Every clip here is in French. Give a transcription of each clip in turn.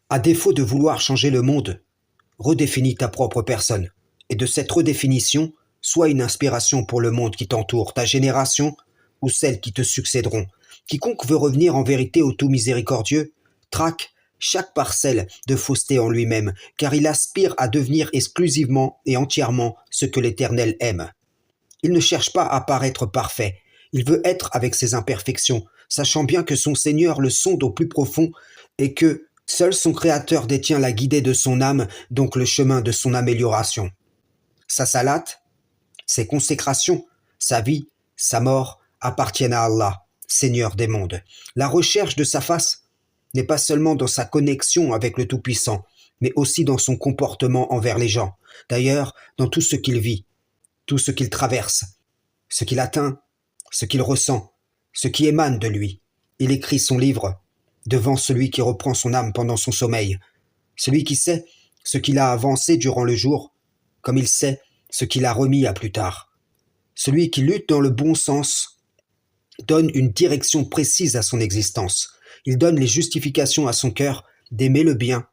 À défaut de vouloir changer le monde, redéfinis ta propre personne. Et de cette redéfinition, sois une inspiration pour le monde qui t'entoure, ta génération ou celles qui te succéderont. Quiconque veut revenir en vérité au tout miséricordieux, traque chaque parcelle de fausseté en lui-même, car il aspire à devenir exclusivement et entièrement ce que l'Éternel aime. Il ne cherche pas à paraître parfait, il veut être avec ses imperfections, sachant bien que son Seigneur le sonde au plus profond et que seul son Créateur détient la guidée de son âme, donc le chemin de son amélioration. Sa salate, ses consécrations, sa vie, sa mort appartiennent à Allah, Seigneur des mondes. La recherche de sa face n'est pas seulement dans sa connexion avec le Tout-Puissant, mais aussi dans son comportement envers les gens. D'ailleurs, dans tout ce qu'il vit, tout ce qu'il traverse, ce qu'il atteint, ce qu'il ressent, ce qui émane de lui. Il écrit son livre devant celui qui reprend son âme pendant son sommeil, celui qui sait ce qu'il a avancé durant le jour, comme il sait ce qu'il a remis à plus tard. Celui qui lutte dans le bon sens donne une direction précise à son existence. Il donne les justifications à son cœur d'aimer le bien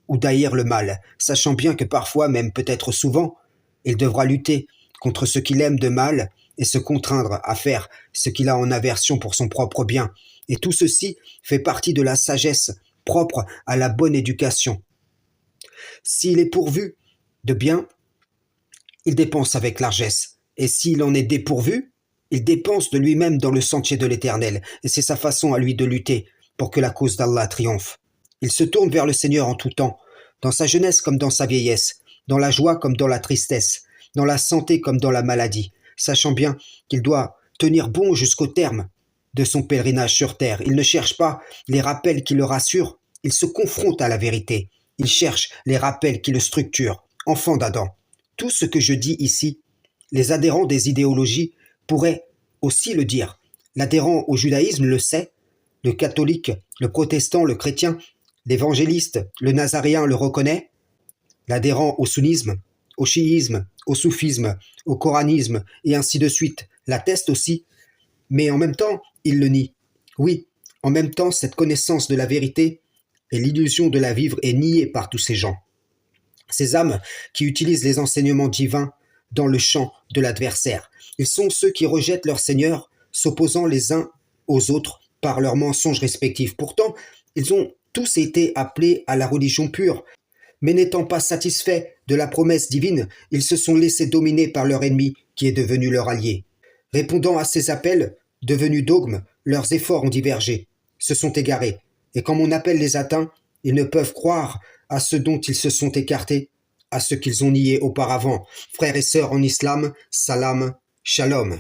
ou d'haïr le mal, sachant bien que parfois, même peut-être souvent, il devra lutter contre ce qu'il aime de mal et se contraindre à faire ce qu'il a en aversion pour son propre bien. Et tout ceci fait partie de la sagesse propre à la bonne éducation. S'il est pourvu de bien, il dépense avec largesse. Et s'il en est dépourvu, il dépense de lui-même dans le sentier de l'Éternel. Et c'est sa façon à lui de lutter pour que la cause d'Allah triomphe. Il se tourne vers le Seigneur en tout temps, dans sa jeunesse comme dans sa vieillesse, dans la joie comme dans la tristesse, dans la santé comme dans la maladie, sachant bien qu'il doit tenir bon jusqu'au terme de son pèlerinage sur terre. Il ne cherche pas les rappels qui le rassurent, il se confronte à la vérité. Il cherche les rappels qui le structurent. Enfant d'Adam. Tout ce que je dis ici, les adhérents des idéologies pourraient aussi le dire. L'adhérent au judaïsme le sait, le catholique, le protestant, le chrétien, l'évangéliste, le nazaréen le reconnaît, l'adhérent au sunnisme, au chiisme, au soufisme, au coranisme et ainsi de suite l'atteste aussi, mais en même temps, il le nie. Oui, en même temps, cette connaissance de la vérité et l'illusion de la vivre est niée par tous ces gens. Ces âmes qui utilisent les enseignements divins dans le champ de l'adversaire. Ils sont ceux qui rejettent leur Seigneur, s'opposant les uns aux autres par leurs mensonges respectifs. Pourtant, ils ont tous été appelés à la religion pure, mais n'étant pas satisfaits de la promesse divine, ils se sont laissés dominer par leur ennemi qui est devenu leur allié. Répondant à ces appels, devenus dogmes, leurs efforts ont divergé, se sont égarés, et quand mon appel les atteint, ils ne peuvent croire à ce dont ils se sont écartés, à ce qu'ils ont nié auparavant. Frères et sœurs en islam, salam, shalom.